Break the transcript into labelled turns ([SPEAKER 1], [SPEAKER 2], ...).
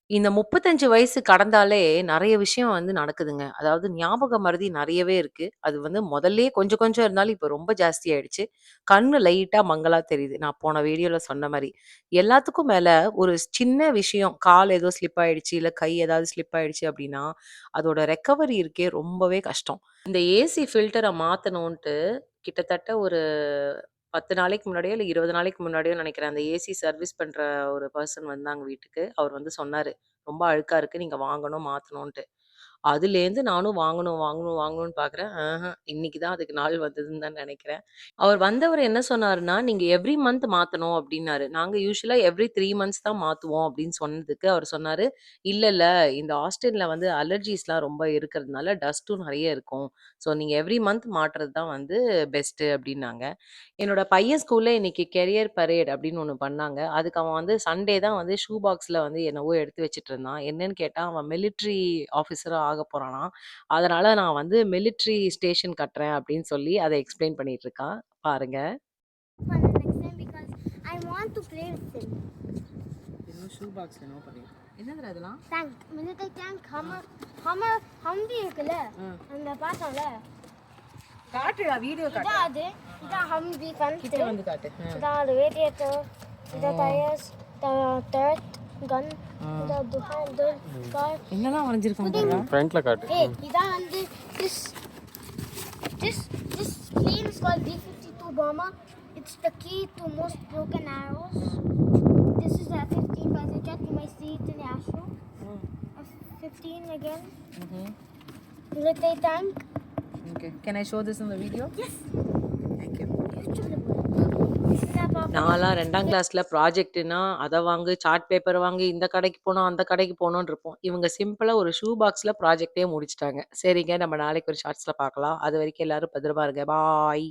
[SPEAKER 1] இந்த 35 வயசு கடந்தாலே நெறைய விஷயம் வந்து நடக்குதுங்க. அதாவது ஞாபக மறதி நெறையவே இருக்கு. அது வந்து முதல்லயே கொஞ்சம் கொஞ்சம் இருந்தாலும் இப்ப ரொம்ப ஜாஸ்தி ஆயிடுச்சு. கண்ணு லைட்டா மங்கலா தெரியுது. நான் போன வீடியோல சொன்ன மாரி. எல்லாத்துக்கும் மேல ஒரு சின்ன விஷயம் கால் ஏதோ ஸ்லிப் ஆயிடுச்சு, இல்ல கை ஏதாவது ஸ்லிப் ஆயிடுச்சு அப்டின்னா, அதோட ரெக்கவரி இருக்கே ரொம்பவே கஷ்டம். இந்த ஏசி ஃபில்டர மாத்தணுன்ட்டு கிட்டத்தட்ட ஒரு 10 நாளைக்கு முன்னாடியோ, இல்ல 20 நாளைக்கு முன்னாடியோ நெனைக்கிறேன். அந்த ஏசி சர்வீஸ் பண்ற ஒரு பெர்சன் வந்தாங்க வீட்டுக்கு. அவர் வந்து சொன்னாரு. ரொம்ப அழுக்கா இருக்கு. நீங்க வாங்கணும், மாத்தணுன்ட்டு. அதுலேருந்து நானும் வாங்கணும், வாங்கணும், வாங்கணும்னு பார்க்குறேன். இன்னைக்கு தான் அதுக்கு நாள் வந்ததுன்னு தான் நெனைக்கிறேன். அவர் வந்தவரு என்ன சொன்னாருன்னா, "நீங்க எவ்ரி மந்த் மாத்தணும்" அப்டின்னாரு. நாங்க யூசுவலா எவ்ரி 3 மந்த்ஸ் தான் மாத்துவோம் அப்டின்னு சொன்னதுக்கு, அவர் சொன்னாரு, "இல்ல, இல்ல இந்த ஆஸ்டின்ல வந்து அலர்ஜீஸ்லாம் ரொம்ப இருக்கிறதுனால டஸ்ட்டும் நெறைய இருக்கும். ஸோ நீங்க எவ்ரி மந்த் மாட்டுறது தான் வந்து பெஸ்ட்டு" அப்டின்னாங்க. என்னோட பையன் ஸ்கூல்ல இன்னைக்கு கெரியர் பரேட் அப்படின்னு ஒண்ணு பண்ணாங்க. அதுக்கு அவன் வந்து சண்டே தான் வந்து ஷூ பாக்ஸ்ல வந்து என்னவோ எடுத்து வச்சுட்டு இருந்தான். என்னன்னு கேட்டா, அவன் மிலிட்டரி ஆஃபீஸரா ஆகப்போறானாம். அதனால நான் வந்து மிலிட்டரி ஸ்டேஷன் கட்டுறேன் அப்படின்னு சொல்லி அத எக்ஸ்பிளைன் பண்ணிட்டு இருக்கான். பாருங்க.
[SPEAKER 2] For the next time because I want to play with him.
[SPEAKER 1] இன்னும் ஷூ பாக்ஸ்ல என்னவோ பண்ணிருக்கான். என்னதுடா இதெல்லாம்?
[SPEAKER 2] Tank, military tank, Humvee இருக்குல்ல அந்த பார்த்தோம்ல
[SPEAKER 1] காட்டுடா வீடியோ காட்டு.
[SPEAKER 2] இதான் அது இதான் Humvee
[SPEAKER 1] கிட்ட வந்து காட்டு.
[SPEAKER 2] இதான் அது radiator இதான் tires turret gun இதான் behind the car
[SPEAKER 1] என்னலாம் வரைஞ்சிருக்கான் பாருடா.
[SPEAKER 3] ஃப்ரண்ட்ல காட்டு.
[SPEAKER 2] hey இதான் வந்து this this screen is called B-52 bomber. It's the key to most broken arrows. This is a F-15 fighter jet. You might see it in the Astro. F-15 again. Military tank.
[SPEAKER 1] Okay. Can I show this in the video?
[SPEAKER 2] Yes.
[SPEAKER 1] Thank you.
[SPEAKER 2] This is our papa.
[SPEAKER 1] நான்லாம் 2ஆம் கிளாஸ்ல ப்ராஜெக்ட்னா, அத வாங்கு, chart paper வாங்கு, இந்த கடைக்கு போணும், அந்த கடைக்கு போணும்னு இருப்போம். இவங்க சிம்பிளா ஒரு ஷூ பாக்ஸ்ல ப்ராஜெக்ட்டே முடிச்சுட்டாங்க. சரிங்க, நம்ம நாளைக்கு ஒரு ஷார்ட்ஸ்ல பார்க்கலாம். அதுவரைக்கும் எல்லாரும் பத்திரமா இருங்க. பாய்.